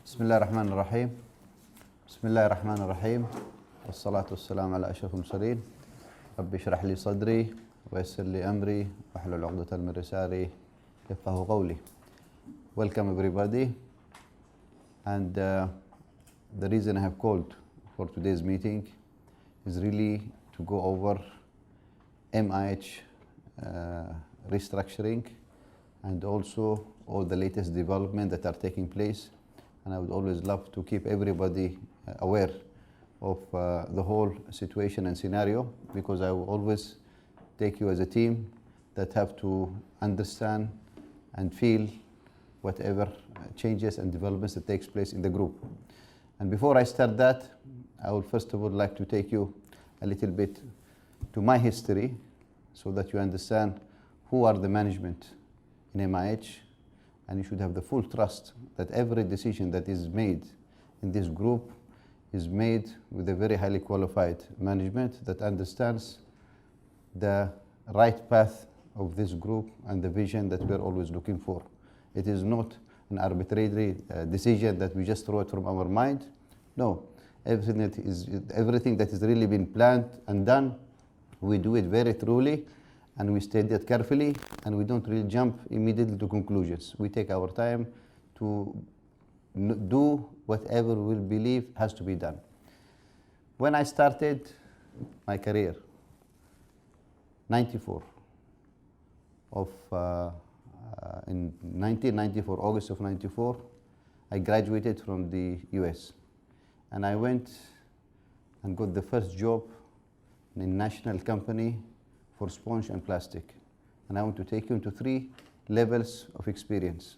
بسم الله الرحمن الرحيم. بسم الله الرحمن الرحيم والصلاة والسلام على أشرف المرسلين. رب اشرح لي صدري ويسر لي أمري واحلل عقدة من لساني يفقهوا قولي. Welcome everybody, and the reason I have called for today's meeting is really to go over MIH restructuring and also all the latest development that are taking place. And I would always love to keep everybody aware of the whole situation and scenario, because I will always take you as a team that have to understand and feel whatever changes and developments that takes place in the group. And before I start that, I would first of all like to take you a little bit to my history so that you understand who are the management in MIH, and you should have the full trust that every decision that is made in this group is made with a very highly qualified management that understands the right path of this group and the vision that we're always looking for. It is not an arbitrary decision that we just throw it from our mind. No, everything that is really been planned and done, we do it very truly, and we study it carefully, and we don't really jump immediately to conclusions. We take our time to do whatever we believe has to be done. When I started my career, 94, in 1994, August of 94, I graduated from the US, and I went and got the first job in a national company for sponge and plastic. And I want to take you into 3 levels of experience.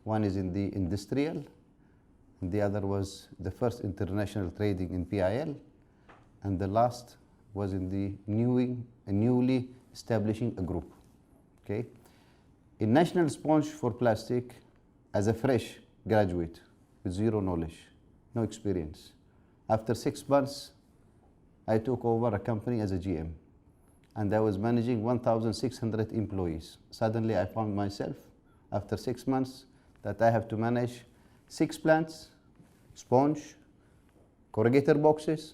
One is in the industrial, and the other was the first international trading in PIL, and the last was in the newly establishing a group. Okay? In national sponge for plastic, as a fresh graduate with zero knowledge, no experience, after 6 months, I took over a company as a GM. And I was managing 1,600 employees. Suddenly I found myself, after 6 months, that I have to manage 6 plants, sponge, corrugator boxes,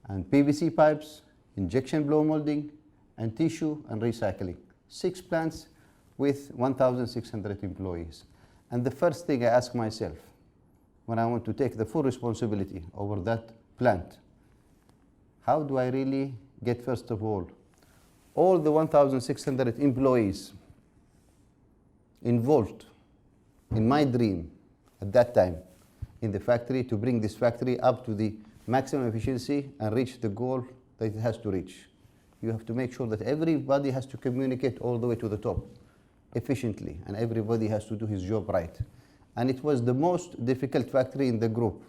and PVC pipes, injection blow molding, and tissue and recycling. 6 plants with 1,600 employees. And the first thing I ask myself, when I want to take the full responsibility over that plant, how do I really get, first of all the 1,600 employees involved in my dream at that time in the factory, to bring this factory up to the maximum efficiency and reach the goal that it has to reach. You have to make sure that everybody has to communicate all the way to the top efficiently, and everybody has to do his job right. And it was the most difficult factory in the group.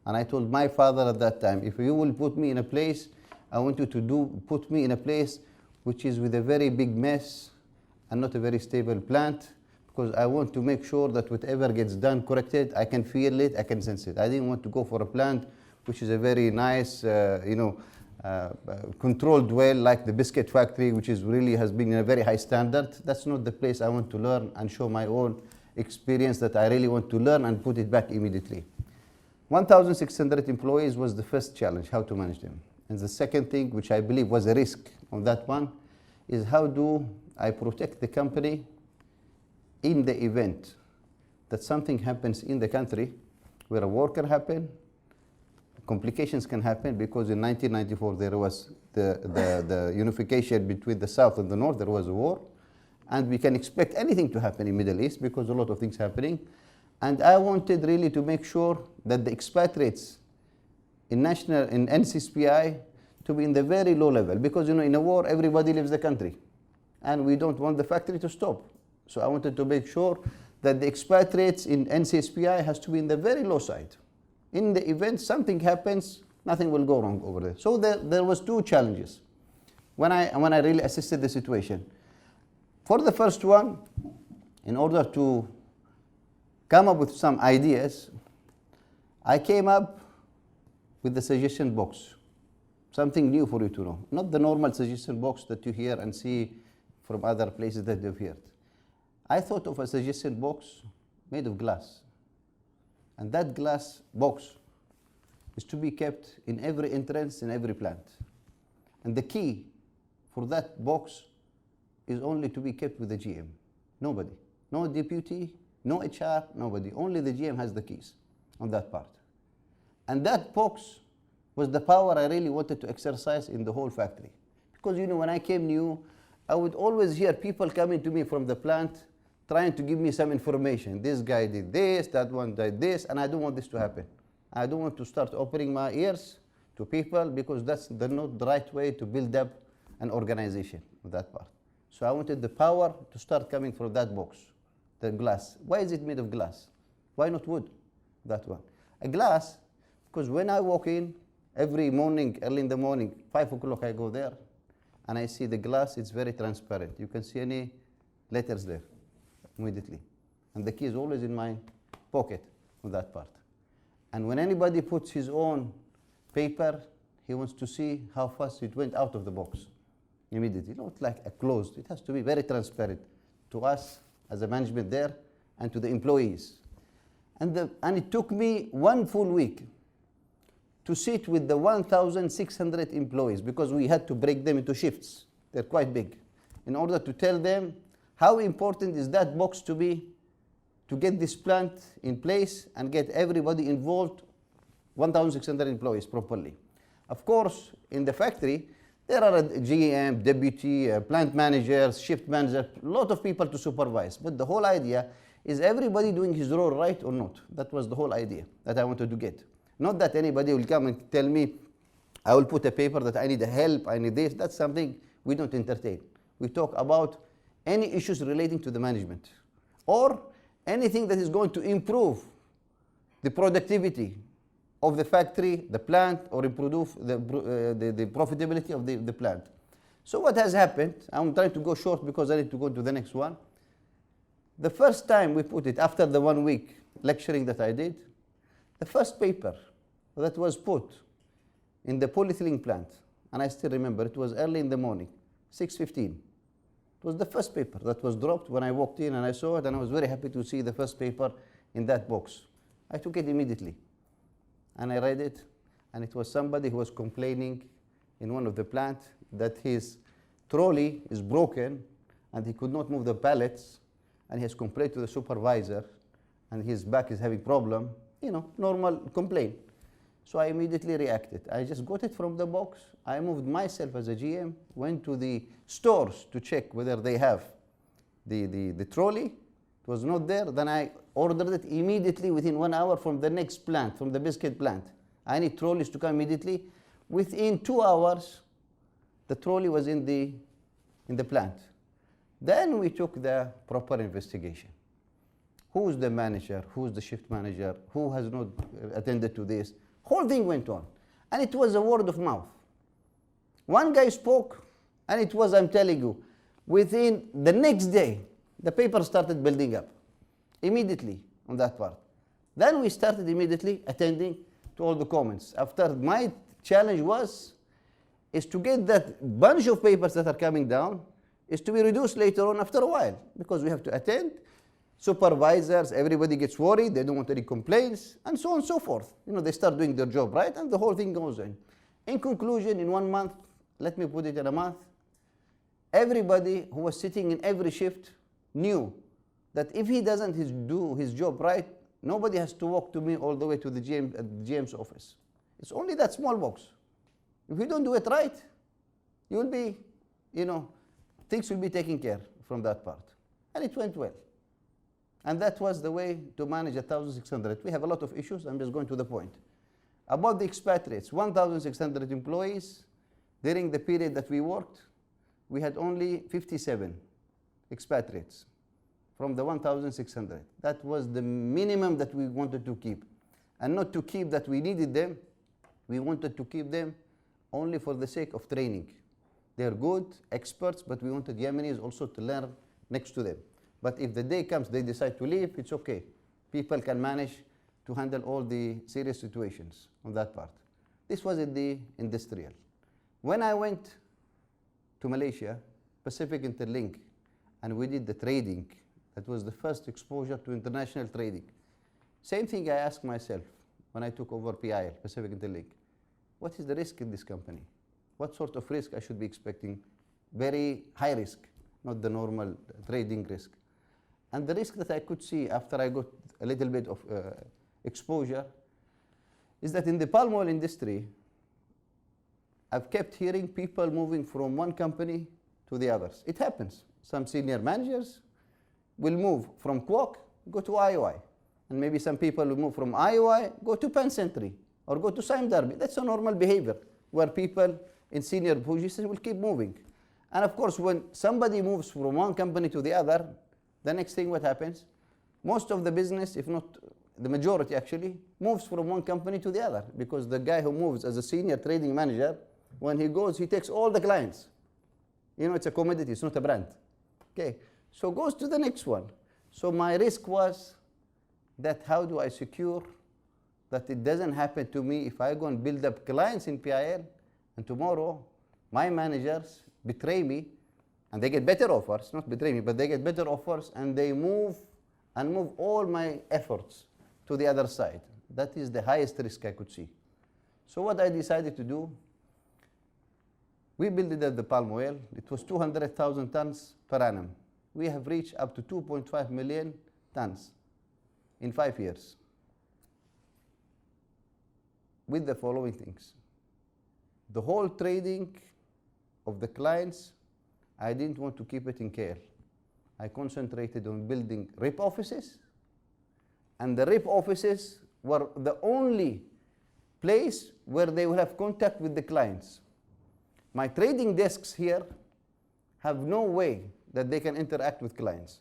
And I told my father at that time, if you will put me in a place, I want you to put me in a place which is with a very big mess and not a very stable plant, because I want to make sure that whatever gets done, corrected, I can feel it, I can sense it. I didn't want to go for a plant which is a very nice, controlled well, like the biscuit factory, which is really has been in a very high standard. That's not the place I want to learn and show my own experience that I really want to learn and put it back immediately. 1,600 employees was the first challenge, how to manage them. And the second thing, which I believe was a risk on that one, is how do I protect the company in the event that something happens in the country where a war can happen, complications can happen, because in 1994 there was the unification between the South and the North, there was a war, and we can expect anything to happen in Middle East because a lot of things happening. And I wanted really to make sure that the expatriates in NCSPI to be in the very low level, because in a war everybody leaves the country and we don't want the factory to stop. So I wanted to make sure that the expatriates in NCSPI has to be in the very low side. In the event something happens, nothing will go wrong over there. So there was 2 challenges when I really assessed the situation. For the first one, in order to come up with some ideas, I came up with the suggestion box, something new for you to know, not the normal suggestion box that you hear and see from other places that you've heard. I thought of a suggestion box made of glass. And that glass box is to be kept in every entrance in every plant. And the key for that box is only to be kept with the GM. Nobody. No deputy, no HR, nobody. Only the GM has the keys on that part. And that box was the power I really wanted to exercise in the whole factory. Because you know, when I came new, I would always hear people coming to me from the plant trying to give me some information. This guy did this, that one did this, and I don't want this to happen. I don't want to start opening my ears to people because that's not the right way to build up an organization of that part. So I wanted the power to start coming from that box, the glass. Why is it made of glass? Why not wood? That one. A glass, because when I walk in, every morning, early in the morning, 5 o'clock I go there, and I see the glass, it's very transparent. You can see any letters there immediately. And the key is always in my pocket on that part. And when anybody puts his own paper, he wants to see how fast it went out of the box immediately. Not like a closed. It has to be very transparent to us as a management there and to the employees. And it took me 1 full week to sit with the 1,600 employees because we had to break them into shifts. They're quite big. In order to tell them how important is that box to be to get this plant in place and get everybody involved, 1,600 employees properly. Of course, in the factory, there are a GM, deputy, plant managers, shift manager, a lot of people to supervise. But the whole idea is everybody doing his role right or not. That was the whole idea that I wanted to get. Not that anybody will come and tell me, I will put a paper that I need help, I need this. That's something we don't entertain. We talk about any issues relating to the management or anything that is going to improve the productivity of the factory, the plant, or improve the profitability of the plant. So what has happened, I'm trying to go short because I need to go to the next one. The first time we put it, after the 1 week lecturing that I did, the first paper that was put in the polyethylene plant, and I still remember, it was early in the morning, 6:15. It was the first paper that was dropped when I walked in and I saw it, and I was very happy to see the first paper in that box. I took it immediately, and I read it, and it was somebody who was complaining in one of the plant that his trolley is broken and he could not move the pallets, and he has complained to the supervisor, and his back is having problem. You know, normal complaint. So I immediately reacted. I just got it from the box. I moved myself as a GM, went to the stores to check whether they have the trolley. It was not there. Then I ordered it immediately within 1 hour from the next plant, from the biscuit plant. I need trolleys to come immediately. Within 2 hours, the trolley was in the plant. Then we took the proper investigation. Who's the manager? Who's the shift manager? Who has not attended to this? Whole thing went on. And it was a word of mouth. One guy spoke, and it was, I'm telling you, within the next day, the paper started building up. Immediately on that part. Then we started immediately attending to all the comments. After my challenge is to get that bunch of papers that are coming down is to be reduced later on after a while, because we have to attend. Supervisors, everybody gets worried, they don't want any complaints, and so on and so forth. You know, they start doing their job right, and the whole thing goes in. In conclusion, in 1 month, let me put it in a month, everybody who was sitting in every shift knew that if he doesn't do his job right, nobody has to walk to me all the way to the GM's office. It's only that small box. If you don't do it right, you will be, you know, things will be taken care from that part. And it went well. And that was the way to manage 1,600. We have a lot of issues. I'm just going to the point. About the expatriates, 1,600 employees. During the period that we worked, we had only 57 expatriates from the 1,600. That was the minimum that we wanted to keep. And not to keep that we needed them. We wanted to keep them only for the sake of training. They're good experts, but we wanted Yemenis also to learn next to them. But if the day comes, they decide to leave, it's okay. People can manage to handle all the serious situations on that part. This was in the industrial. When I went to Malaysia, Pacific Interlink, and we did the trading, that was the first exposure to international trading. Same thing I asked myself when I took over PIL, Pacific Interlink. What is the risk in this company? What sort of risk I should be expecting? Very high risk, not the normal trading risk. And the risk that I could see after I got a little bit of exposure is that in the palm oil industry, I've kept hearing people moving from one company to the others. It happens. Some senior managers will move from Quark, go to IOI. And maybe some people will move from IOI, go to Penn Century, or go to Sime Darby. That's a normal behavior, where people in senior positions will keep moving. And of course, when somebody moves from one company to the other, the next thing what happens? Most of the business, if not the majority actually, moves from one company to the other, because the guy who moves as a senior trading manager, when he goes, he takes all the clients. You know, it's a commodity, it's not a brand. Okay, so goes to the next one. So my risk was that how do I secure that it doesn't happen to me if I go and build up clients in PIL, and tomorrow my managers betray me, and they get better offers, not betray me, but they get better offers, and they move all my efforts to the other side. That is the highest risk I could see. So what I decided to do, we built it at the palm oil. It was 200,000 tons per annum. We have reached up to 2.5 million tons in 5 years with the following things. The whole trading of the clients, I didn't want to keep it in KL. I concentrated on building RIP offices, and the RIP offices were the only place where they will have contact with the clients. My trading desks here have no way that they can interact with clients.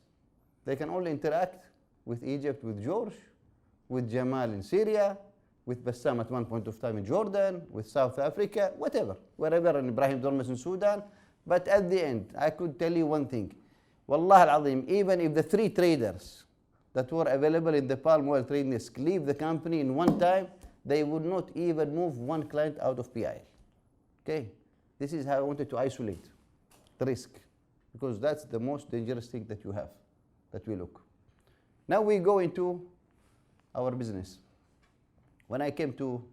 They can only interact with Egypt, with George, with Jamal in Syria, with Bassam at one point of time in Jordan, with South Africa, whatever, wherever, and Ibrahim Dormas in Sudan. But at the end, I could tell you one thing. Wallah al-Azim, even if the 3 traders that were available in the palm oil trading desk leave the company in one time, they would not even move one client out of PIL. Okay? This is how I wanted to isolate the risk, because that's the most dangerous thing that you have, that we look. Now we go into our business. When I came to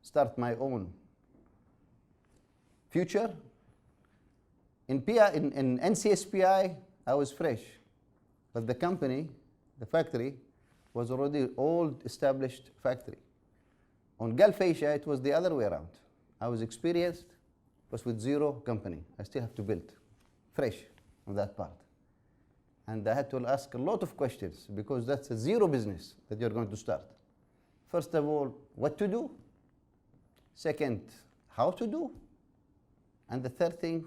start my own future, in NCSPI, I was fresh, but the company, the factory, was already an old established factory. On Gulf Asia, it was the other way around. I was experienced, was with zero company. I still have to build, fresh on that part. And I had to ask a lot of questions, because that's a zero business that you're going to start. First of all, what to do? Second, how to do? And the third thing,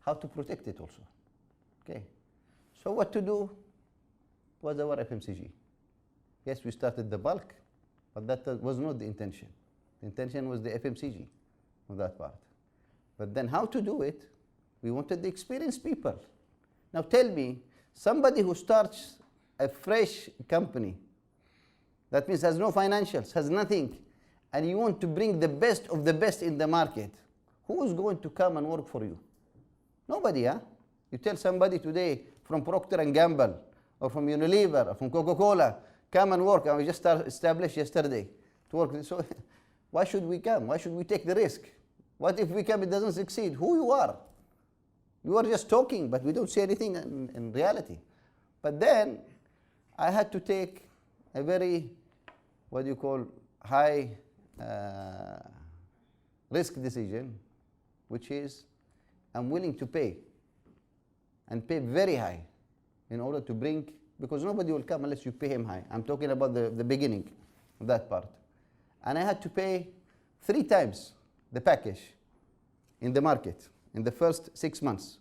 how to protect it also. Okay. So what to do was our FMCG. Yes, we started the bulk, but that was not the intention. The intention was the FMCG on that part. But then how to do it, we wanted the experienced people. Now tell me, somebody who starts a fresh company, that means has no financials, has nothing, and you want to bring the best of the best in the market, who is going to come and work for you? Nobody, huh? You tell somebody today from Procter & Gamble, or from Unilever, or from Coca-Cola, come and work, and we just established yesterday to work. So why should we come? Why should we take the risk? What if we come, it doesn't succeed? Who you are? You are just talking, but we don't see anything in reality. But then I had to take a very, what do you call, high risk decision, which is I'm willing to pay, and pay very high, in order to bring, because nobody will come unless you pay him high. I'm talking about the beginning of that part. And I had to pay 3 times the package in the market in the first 6 months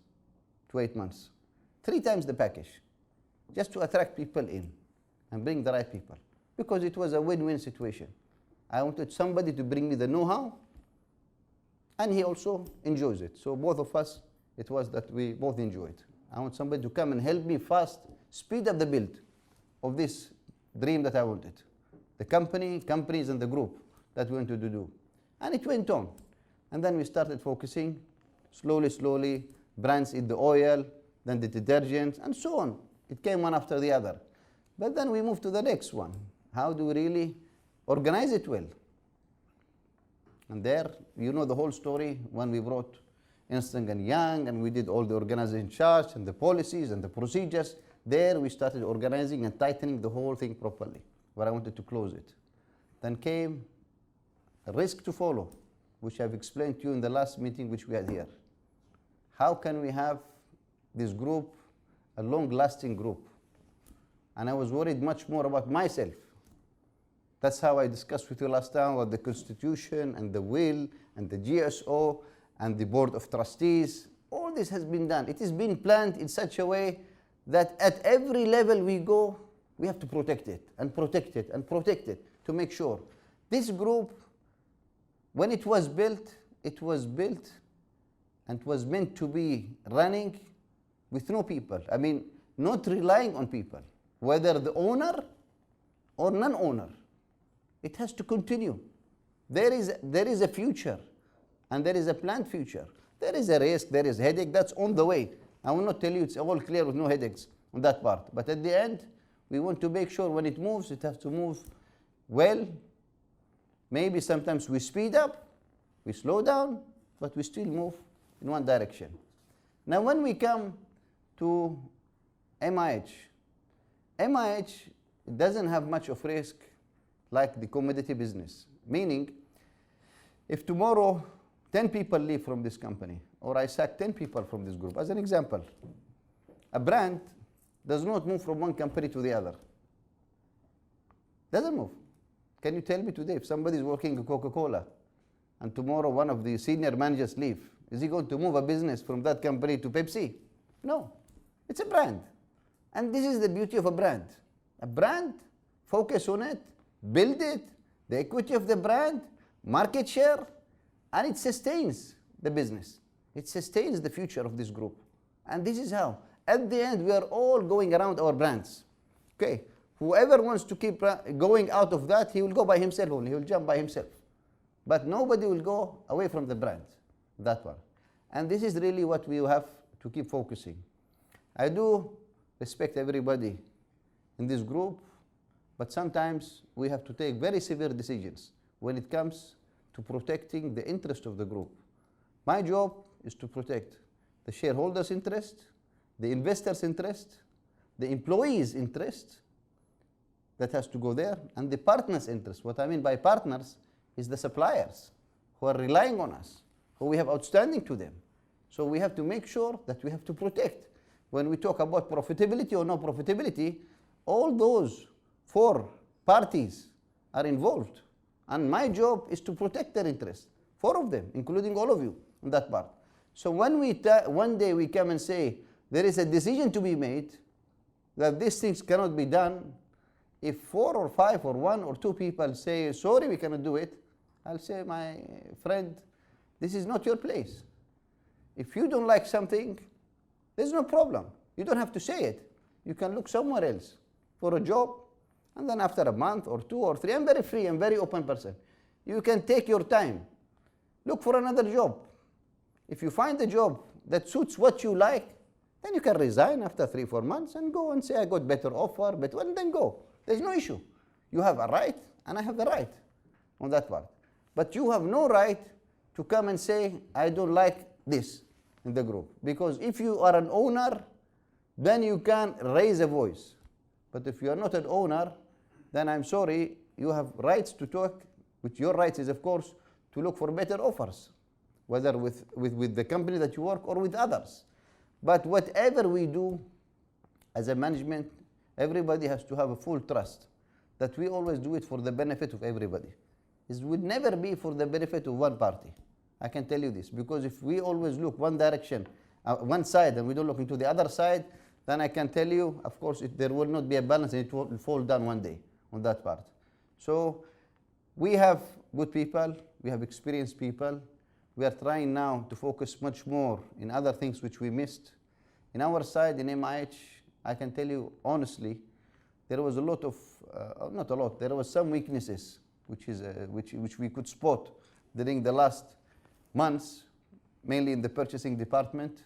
to 8 months. 3 times the package, just to attract people in and bring the right people, because it was a win-win situation. I wanted somebody to bring me the know-how, and he also enjoys it. So both of us, it was that we both enjoy it. I want somebody to come and help me fast, speed up the build of this dream that I wanted. The companies and the group that we wanted to do. And it went on. And then we started focusing slowly, brands in the oil, then the detergents, and so on. It came one after the other. But then we moved to the next one. how do we really organize it well? And there, you know the whole story when we brought Ernst and Young and we did all the organization charts and the policies and the procedures. There we started organizing and tightening the whole thing properly, where I wanted to close it. Then came a risk to follow, which I've explained to you in the last meeting which we had here. How can we have this group a long-lasting group? And I was worried much more about myself. That's how I discussed with you last time about the Constitution and the will and the GSO and the Board of Trustees. All this has been done. It has been planned in such a way that at every level we go, we have to protect it and protect it and protect it to make sure. This group, when it was built and it was meant to be running with no people. I mean, not relying on people, whether the owner or non-owner. It has to continue. There is a future, and there is a planned future. There is a risk, there is a headache, that's on the way. I will not tell you it's all clear with no headaches on that part. But at the end, we want to make sure when it moves, it has to move well. Maybe sometimes we speed up, we slow down, but we still move in one direction. Now when we come to MIH doesn't have much of risk like the commodity business. Meaning, if tomorrow 10 people leave from this company, or I sack 10 people from this group, as an example, a brand does not move from one company to the other. Doesn't move. Can you tell me today, if somebody is working at Coca-Cola, and tomorrow one of the senior managers leave, is he going to move a business from that company to Pepsi? No. It's a brand. And this is the beauty of a brand. A brand, focus on it, build it, the equity of the brand, market share, and it sustains the business. It sustains the future of this group. And this is how. At the end, we are all going around our brands. Okay, whoever wants to keep going out of that, he will go by himself only. He will jump by himself. But nobody will go away from the brand, that one. And this is really what we have to keep focusing. I do respect everybody in this group, but sometimes we have to take very severe decisions when it comes to protecting the interest of the group. My job is to protect the shareholders' interest, the investors' interest, the employees' interest, that has to go there, and the partners' interest. What I mean by partners is the suppliers who are relying on us, who we have outstanding to them. So we have to make sure that we have to protect. When we talk about profitability or no profitability, all those 4 parties are involved. And my job is to protect their interests, 4 of them, including all of you on that part. So when one day we come and say, there is a decision to be made that these things cannot be done, if 4 or 5 or 1 or 2 people say, sorry, we cannot do it, I'll say, my friend, this is not your place. If you don't like something, there's no problem. You don't have to say it. You can look somewhere else for a job, and then after a month or 2 or 3, I'm very free, I'm very open person. You can take your time. Look for another job. If you find a job that suits what you like, then you can resign after 3 or 4 months and go and say, I got better offer, and then go. There's no issue. You have a right, and I have the right on that part. But you have no right to come and say, I don't like this in the group. Because if you are an owner, then you can raise a voice. But if you are not an owner, then I'm sorry, you have rights to talk, which your rights is, of course, to look for better offers, whether with the company that you work or with others. But whatever we do as a management, everybody has to have a full trust that we always do it for the benefit of everybody. It would never be for the benefit of one party. I can tell you this, because if we always look one direction, one side, and we don't look into the other side, then I can tell you, of course, there will not be a balance and it will fall down one day on that part. So we have good people, we have experienced people. We are trying now to focus much more in other things which we missed. In our side, in MIH, I can tell you honestly, there was a lot of, not a lot, there was some weaknesses which we could spot during the last months, mainly in the purchasing department.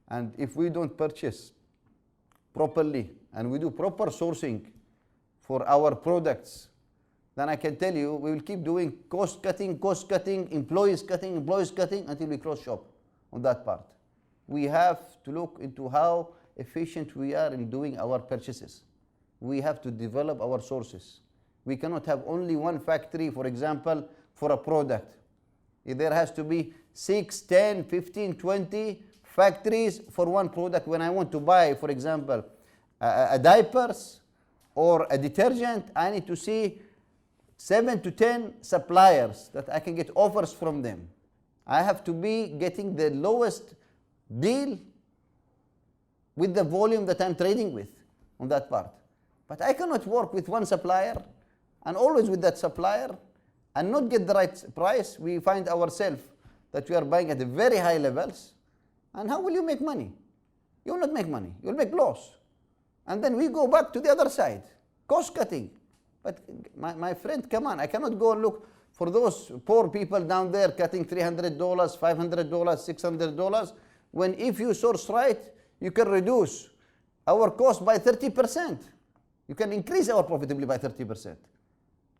And if we don't purchase properly and we do proper sourcing for our products, then I can tell you we will keep doing cost cutting, employees cutting until we close shop on that part. We have to look into how efficient we are in doing our purchases. We have to develop our sources. We cannot have only one factory, for example, for a product. There has to be 6, 10, 15, 20 factories for one product. When I want to buy, for example, a diapers or a detergent, I need to see 7 to 10 suppliers that I can get offers from them. I have to be getting the lowest deal with the volume that I'm trading with on that part. But I cannot work with one supplier and always with that supplier and not get the right price. We find ourselves that we are buying at very high levels. And how will you make money? You will not make money. You will make loss. And then we go back to the other side, cost cutting. But my friend, come on, I cannot go and look for those poor people down there cutting $300, $500, $600, when if you source right, you can reduce our cost by 30%. You can increase our profitability by 30%.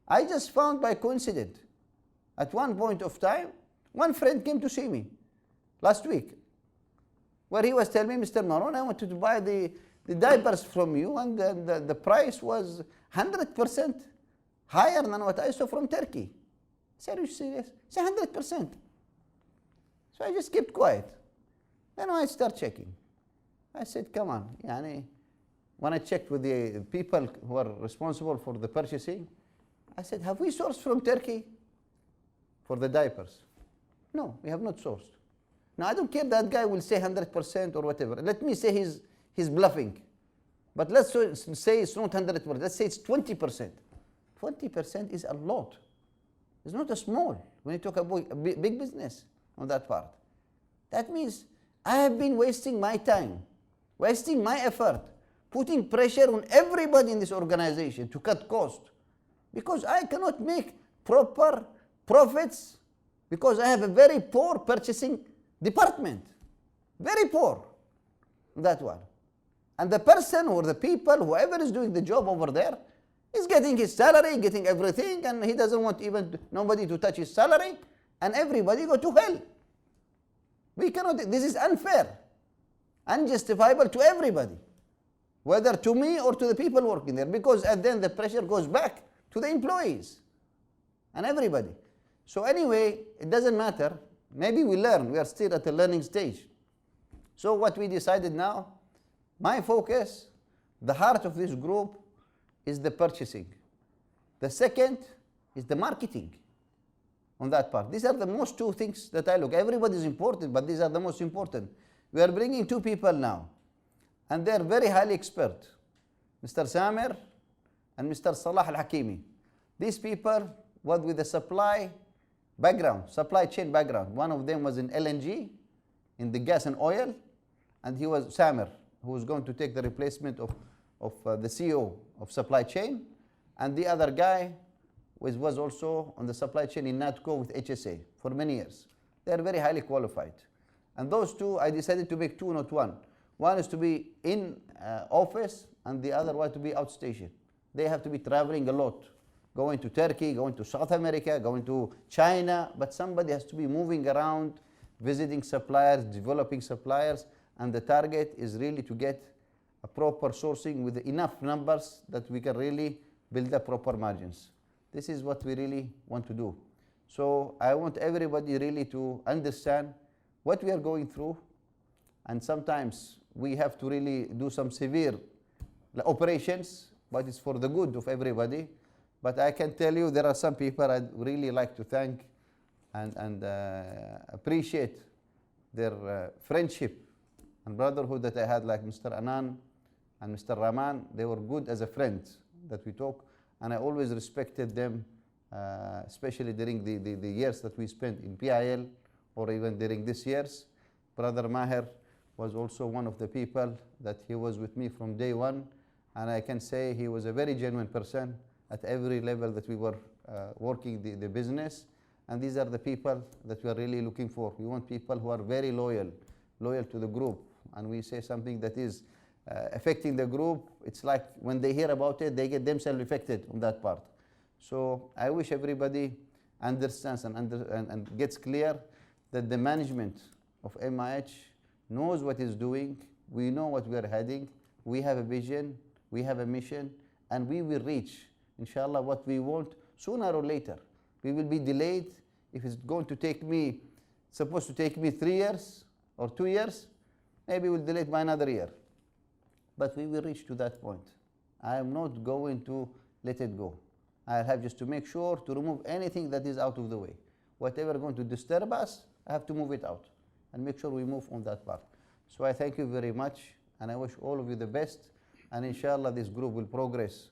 I just found by coincidence, at one point of time, one friend came to see me last week, where he was telling me, Mr. Marwan, I wanted to buy the diapers from you, and the price was 100% higher than what I saw from Turkey. I said, are you serious? It's 100%. So I just kept quiet. Then I start checking. I said, come on. When I checked with the people who are responsible for the purchasing, I said, have we sourced from Turkey for the diapers? No, we have not sourced. Now, I don't care that guy will say 100% or whatever. Let me say he's bluffing. But let's say it's not 100%. Let's say it's 20%. 20% is a lot. It's not a small when you talk about a big business on that part. That means I have been wasting my time, wasting my effort, putting pressure on everybody in this organization to cut cost, because I cannot make proper profits because I have a very poor purchasing department. Very poor, that one. And the person or the people, whoever is doing the job over there, is getting his salary, getting everything, and he doesn't want even nobody to touch his salary, and everybody go to hell. We cannot, this is unfair, unjustifiable to everybody, whether to me or to the people working there, because at the end the pressure goes back to the employees and everybody. So anyway, it doesn't matter. Maybe we learn. We are still at the learning stage. So what we decided now, my focus, the heart of this group, is the purchasing. The second is the marketing on that part. These are the most two things that I look. Everybody is important, but these are the most important. We are bringing two people now, and they are very highly expert, Mr. Samer and Mr. Salah Al-Hakimi. These people were with a supply chain background. One of them was in LNG, in the gas and oil, and he was Samer, who was going to take the replacement of the CEO of supply chain, and the other guy was also on the supply chain in NATCO with HSA for many years. They are very highly qualified. And those two, I decided to make two, not one. One is to be in office, and the other one to be outstation. They have to be traveling a lot, going to Turkey, going to South America, going to China, but somebody has to be moving around, visiting suppliers, developing suppliers, and the target is really to get a proper sourcing with enough numbers that we can really build up proper margins. This is what we really want to do. So I want everybody really to understand what we are going through, and sometimes we have to really do some severe operations, but it's for the good of everybody. But I can tell you there are some people I'd really like to thank and appreciate their friendship and brotherhood that I had, like Mr. Anan and Mr. Rahman. They were good as a friend that we talk, and I always respected them, especially during the years that we spent in PIL, or even during these years. Brother Maher was also one of the people that he was with me from day one, and I can say he was a very genuine person at every level that we were working the business. And these are the people that we are really looking for. We want people who are very loyal to the group, and we say something that is affecting the group, it's like when they hear about it, they get themselves affected on that part. So I wish everybody understands and gets clear that the management of MIH knows what it's doing. We know what we are heading. We have a vision, we have a mission, and we will reach, inshallah, what we want sooner or later. We will be delayed. If it's going to take me, supposed to take me 3 years or 2 years, maybe we'll delay it by another year. But we will reach to that point. I am not going to let it go. I have just to make sure to remove anything that is out of the way. Whatever is going to disturb us, I have to move it out and make sure we move on that part. So I thank you very much, and I wish all of you the best. And inshallah, this group will progress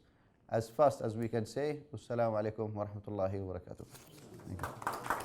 as fast as we can say. Wassalamu alaikum wa rahmatullahi wa barakatuh. Thank you.